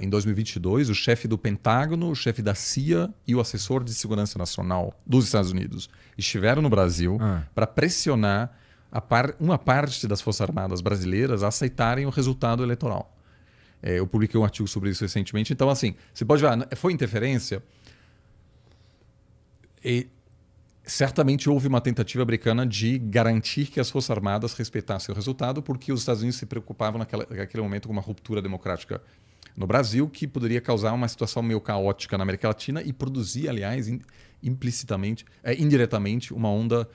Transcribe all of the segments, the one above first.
em 2022, o chefe do Pentágono, o chefe da CIA e o assessor de segurança nacional dos Estados Unidos estiveram no Brasil para pressionar uma parte das Forças Armadas brasileiras a aceitarem o resultado eleitoral. Eu publiquei um artigo sobre isso recentemente. Então, assim, você pode ver, foi interferência? E certamente houve uma tentativa americana de garantir que as Forças Armadas respeitassem o resultado, porque os Estados Unidos se preocupavam naquele momento com uma ruptura democrática no Brasil, que poderia causar uma situação meio caótica na América Latina e produzir, aliás, indiretamente, uma onda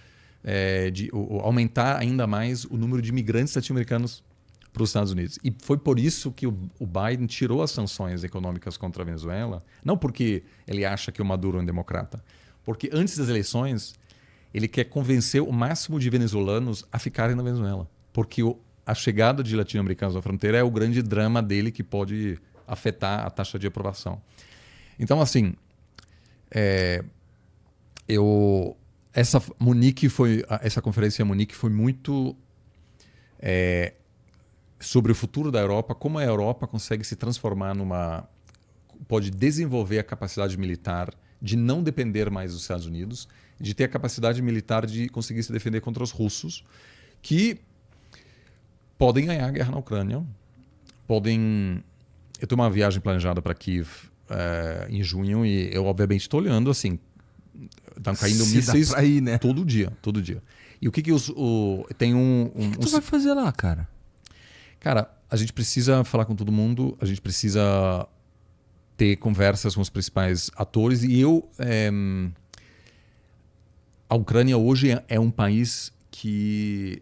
de aumentar ainda mais o número de imigrantes latino-americanos para os Estados Unidos. E foi por isso que o Biden tirou as sanções econômicas contra a Venezuela, não porque ele acha que o Maduro é um democrata, porque antes das eleições ele quer convencer o máximo de venezuelanos a ficarem na Venezuela, porque a chegada de latino-americanos à fronteira é o grande drama dele que pode afetar a taxa de aprovação. Então, assim, essa conferência em Munique foi muito sobre o futuro da Europa, como a Europa consegue se transformar pode desenvolver a capacidade militar de não depender mais dos Estados Unidos, de ter a capacidade militar de conseguir se defender contra os russos, que podem ganhar a guerra na Ucrânia, Eu tenho uma viagem planejada para Kiev em junho e eu, obviamente, estou olhando assim. Estão caindo mísseis né? todo dia. E o que tem O que tu vai fazer lá, cara? Cara, a gente precisa falar com todo mundo, a gente precisa ter conversas com os principais atores. E a Ucrânia hoje é um país que...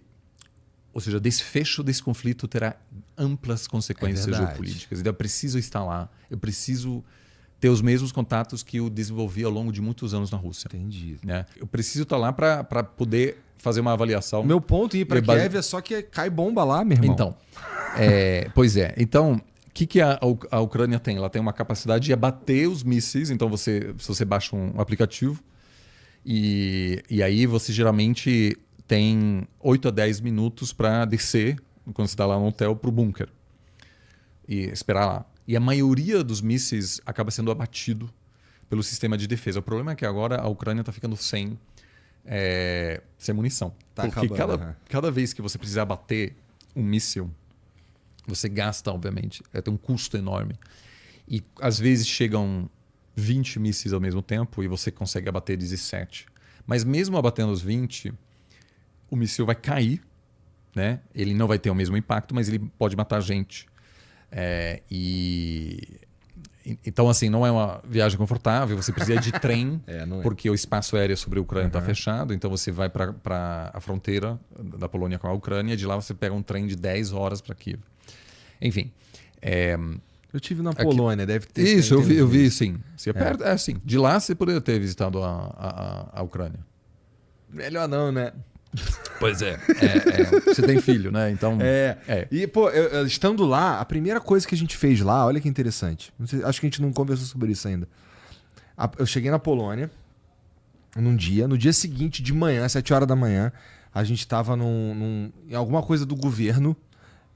Ou seja, desfecho desse conflito terá amplas consequências geopolíticas. Então eu preciso estar lá, eu preciso ter os mesmos contatos que eu desenvolvi ao longo de muitos anos na Rússia. Entendi. Né? Eu preciso estar lá para poder fazer uma avaliação. Meu ponto em ir para Kiev é só que cai bomba lá, meu irmão. Então, pois é. Então, o que a Ucrânia tem? Ela tem uma capacidade de abater os mísseis. Então, se você baixa um aplicativo e aí você geralmente tem 8 a 10 minutos para descer, quando você está lá no hotel, para o bunker e esperar lá. E a maioria dos mísseis acaba sendo abatido pelo sistema de defesa. O problema é que agora a Ucrânia está ficando sem munição. Porque cada vez que você precisar abater um míssil, você gasta, obviamente. Tem um custo enorme. E às vezes chegam 20 mísseis ao mesmo tempo e você consegue abater 17. Mas mesmo abatendo os 20, o míssil vai cair, né? Ele não vai ter o mesmo impacto, mas ele pode matar gente. Então, assim, não é uma viagem confortável. Você precisa de trem, porque o espaço aéreo sobre a Ucrânia está fechado. Então, você vai para a fronteira da Polônia com a Ucrânia. De lá, você pega um trem de 10 horas para Kiev. Enfim. Eu estive na Polônia, deve ter... Isso, eu vi, sim. Sim. De lá, você poderia ter visitado a Ucrânia. Melhor não, né? Pois é. Você tem filho, né? Então. E, pô, estando lá, a primeira coisa que a gente fez lá, olha que interessante. Acho que a gente não conversou sobre isso ainda. Eu cheguei na Polônia no dia seguinte, de manhã, às 7 horas da manhã, a gente estava em alguma coisa do governo.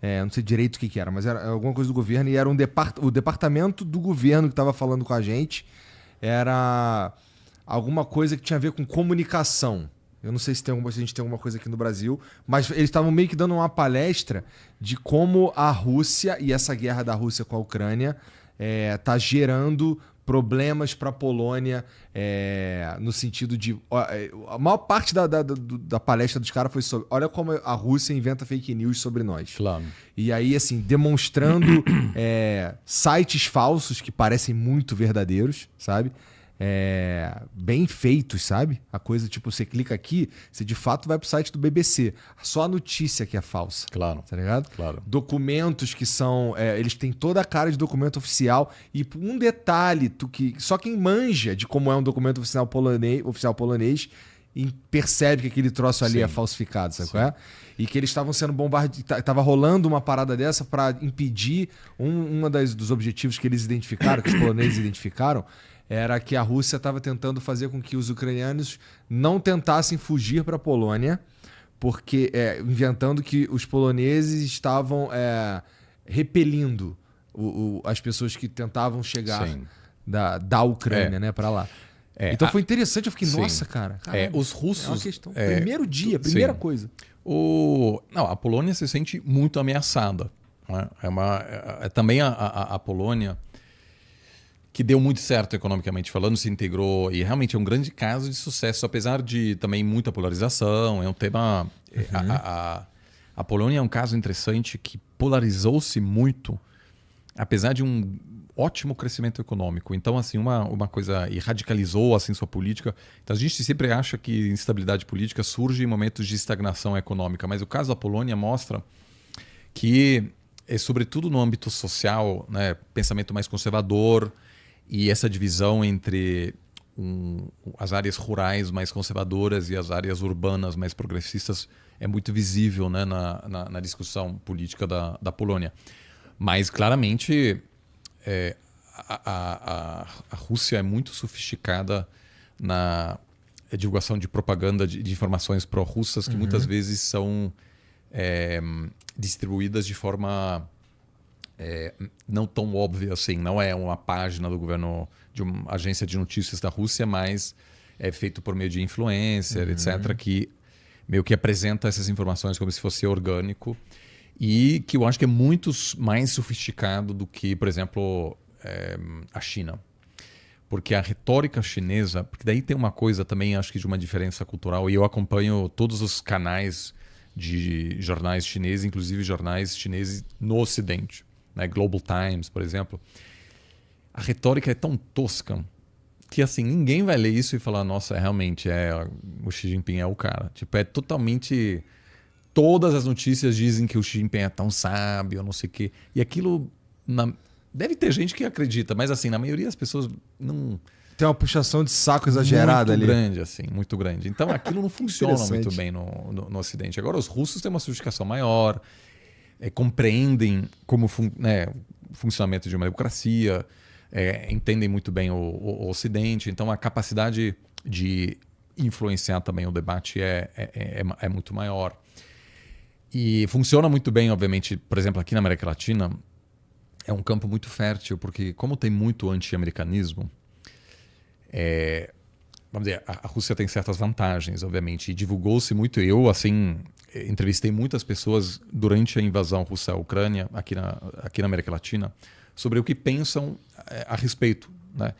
Não sei direito o que era, mas era alguma coisa do governo. E era o departamento do governo que estava falando com a gente. Era alguma coisa que tinha a ver com comunicação. Eu não sei se a gente tem alguma coisa aqui no Brasil, mas eles estavam meio que dando uma palestra de como a Rússia e essa guerra da Rússia com a Ucrânia está gerando problemas para a Polônia, no sentido de... A maior parte da palestra dos caras foi sobre... Olha como a Rússia inventa fake news sobre nós. Claro. E aí, assim, demonstrando sites falsos que parecem muito verdadeiros, sabe? Bem feitos, sabe? A coisa, tipo, você clica aqui, você de fato vai pro site do BBC. Só a notícia que é falsa. Claro. Tá ligado? Claro. Documentos que são... eles têm toda a cara de documento oficial. E um detalhe, só quem manja de como é um documento oficial polonês percebe que aquele troço ali é falsificado, sabe qual é? E que eles estavam sendo bombardeados. Tava rolando uma parada dessa para impedir dos objetivos que eles identificaram, que os poloneses identificaram, era que a Rússia estava tentando fazer com que os ucranianos não tentassem fugir para a Polônia, porque inventando que os poloneses estavam repelindo as pessoas que tentavam chegar Sim. da Ucrânia, né, para lá. Então foi interessante, eu fiquei, sim. nossa, cara. Os russos... É uma questão. Primeiro dia, primeira sim. coisa. Não, a Polônia se sente muito ameaçada. Né? Também a Polônia, que deu muito certo economicamente falando, se integrou e realmente é um grande caso de sucesso, apesar de também muita polarização. É um tema... A Polônia é um caso interessante que polarizou-se muito, apesar de um ótimo crescimento econômico. Então, assim, uma coisa... E radicalizou, assim, sua política. Então, a gente sempre acha que instabilidade política surge em momentos de estagnação econômica. Mas o caso da Polônia mostra que, sobretudo no âmbito social, né, pensamento mais conservador e essa divisão entre as áreas rurais mais conservadoras e as áreas urbanas mais progressistas é muito visível, né, na discussão política da Polônia. Mas, claramente... A Rússia é muito sofisticada na divulgação de propaganda de informações pró-russas que muitas vezes são distribuídas de forma não tão óbvia assim. Não é uma página do governo, de uma agência de notícias da Rússia, mas é feito por meio de influencer, etc., que meio que apresenta essas informações como se fosse orgânico. E que eu acho que é muito mais sofisticado do que, por exemplo, a China. Porque a retórica chinesa... Porque daí tem uma coisa também, acho que de uma diferença cultural. E eu acompanho todos os canais de jornais chineses, inclusive jornais chineses no Ocidente. Né? Global Times, por exemplo. A retórica é tão tosca que assim, ninguém vai ler isso e falar nossa, realmente, o Xi Jinping é o cara. Tipo, é totalmente... Todas as notícias dizem que o Xi Jinping é tão sábio, não sei o quê. E aquilo... Deve ter gente que acredita, mas assim, na maioria das pessoas não... Tem uma puxação de saco exagerada ali. Muito grande, assim, muito grande. Então aquilo não funciona muito bem no Ocidente. Agora, os russos têm uma sofisticação maior, compreendem como o funcionamento de uma democracia, entendem muito bem o Ocidente. Então a capacidade de influenciar também o debate é muito maior. E funciona muito bem, obviamente, por exemplo, aqui na América Latina, é um campo muito fértil, porque como tem muito anti-americanismo, vamos dizer, a Rússia tem certas vantagens, obviamente, e divulgou-se muito. Eu, assim, entrevistei muitas pessoas durante a invasão russa à Ucrânia, aqui na América Latina, sobre o que pensam a respeito, né?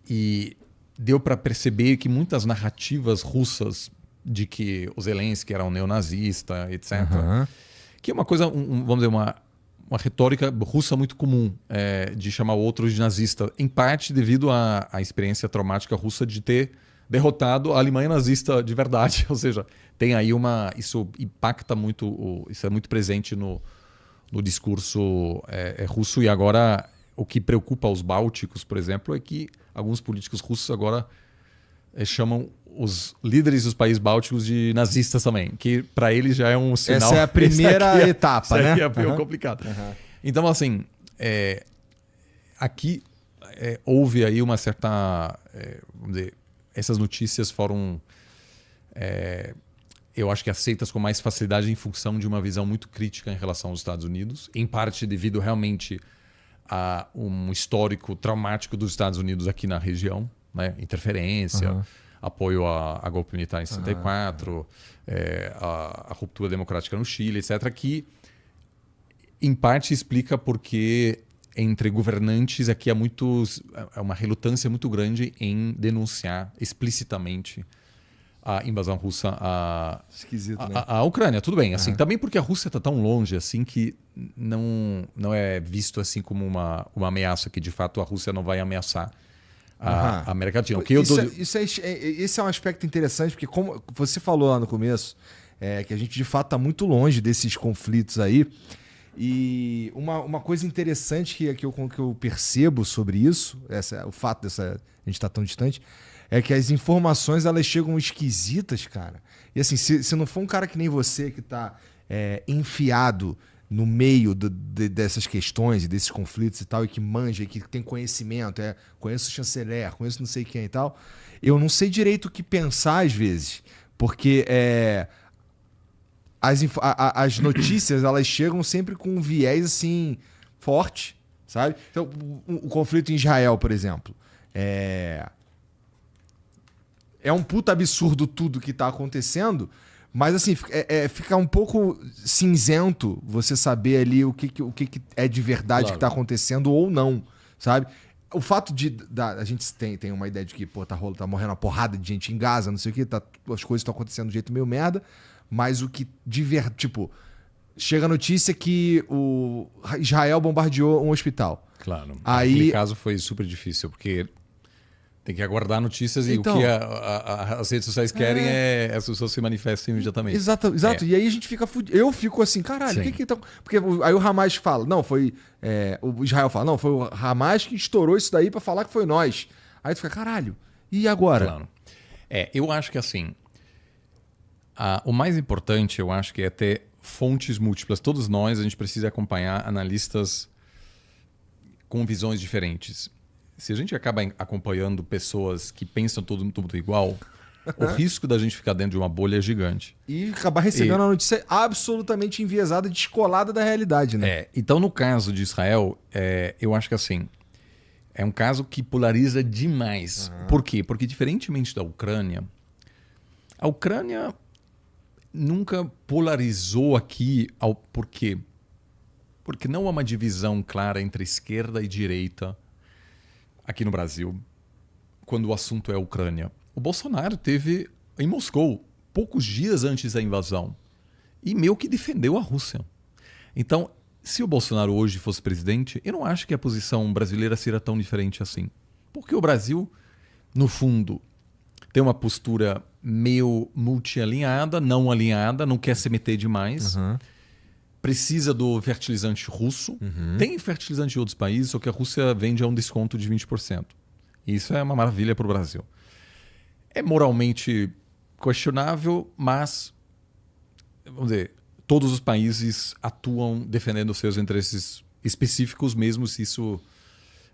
E deu para perceber que muitas narrativas russas de que o Zelensky era um neonazista, etc. Que é uma coisa, vamos dizer, uma retórica russa muito comum, de chamar o outro de nazista, em parte devido à experiência traumática russa de ter derrotado a Alemanha nazista de verdade. Ou seja, tem aí isso impacta muito, isso é muito presente no discurso russo. E agora o que preocupa os bálticos, por exemplo, é que alguns políticos russos agora chamam os líderes dos países bálticos de nazistas também, que para eles já é um sinal... Essa é a primeira etapa, né? Isso aqui é complicado. Então, assim, aqui houve aí uma certa... vamos dizer, essas notícias foram, eu acho que aceitas com mais facilidade em função de uma visão muito crítica em relação aos Estados Unidos, em parte devido realmente a um histórico traumático dos Estados Unidos aqui na região, né? Interferência, apoio a golpe militar em 64, a ruptura democrática no Chile, etc., que em parte explica porque entre governantes aqui há uma relutância muito grande em denunciar explicitamente a invasão russa à Ucrânia. Tudo bem, assim, também porque a Rússia está tão longe assim que não é visto assim como uma ameaça, que de fato a Rússia não vai ameaçar a América Latina. Esse é um aspecto interessante, porque como você falou lá no começo, que a gente de fato está muito longe desses conflitos aí. E uma coisa interessante que eu percebo sobre isso, o fato a gente estar tão distante, é que as informações elas chegam esquisitas, cara. E assim, se não for um cara que nem você, que está enfiado no meio dessas questões e desses conflitos e tal, e que manja, e que tem conhecimento, conheço o chanceler, conheço não sei quem e tal, eu não sei direito o que pensar às vezes, porque as notícias elas chegam sempre com um viés assim forte, sabe? Então, o conflito em Israel, por exemplo, é um puta absurdo tudo que tá acontecendo, mas assim, fica um pouco cinzento você saber ali o que é de verdade que tá acontecendo ou não, sabe? O fato a gente tem uma ideia de que, pô, tá morrendo uma porrada de gente em Gaza, não sei o que, as coisas estão acontecendo de jeito meio merda, mas o que tipo, chega a notícia que o Israel bombardeou um hospital. Claro. Aí, aquele caso foi super difícil, porque tem que aguardar notícias e então, o que as redes sociais querem é as pessoas se manifestem imediatamente. Exato. E aí a gente fica fudido. Eu fico assim, caralho, o que tá... Porque aí o Hamas fala, não, foi... o Israel fala, não, foi o Hamas que estourou isso daí pra falar que foi nós. Aí tu fica, caralho, e agora? Claro. Eu acho que assim, o mais importante, eu acho que é ter fontes múltiplas. Todos nós, a gente precisa acompanhar analistas com visões diferentes. Se a gente acaba acompanhando pessoas que pensam tudo igual, o risco da gente ficar dentro de uma bolha é gigante. E acabar recebendo uma notícia absolutamente enviesada, descolada da realidade, né? Então, no caso de Israel, eu acho que assim, é um caso que polariza demais. Por quê? Porque diferentemente da Ucrânia, a Ucrânia nunca polarizou aqui. Por quê? Porque não há uma divisão clara entre esquerda e direita aqui no Brasil, quando o assunto é a Ucrânia. O Bolsonaro teve em Moscou, poucos dias antes da invasão, e meio que defendeu a Rússia. Então, se o Bolsonaro hoje fosse presidente, eu não acho que a posição brasileira seria tão diferente assim. Porque o Brasil, no fundo, tem uma postura meio multi-alinhada, não alinhada, não quer se meter demais. Precisa do fertilizante russo. Tem fertilizante de outros países, só que a Rússia vende a um desconto de 20%. Isso é uma maravilha para o Brasil. É moralmente questionável, mas, vamos dizer, todos os países atuam defendendo seus interesses específicos, mesmo se isso,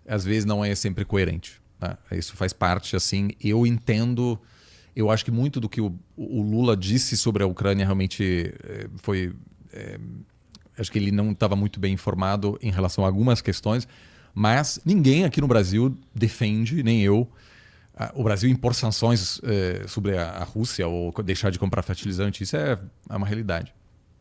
às vezes, não é sempre coerente. Né? Isso faz parte, assim, eu entendo, eu acho que muito do que o Lula disse sobre a Ucrânia realmente foi... acho que ele não estava muito bem informado em relação a algumas questões, mas ninguém aqui no Brasil defende, nem eu, o Brasil impor sanções sobre a Rússia ou deixar de comprar fertilizante. Isso é uma realidade.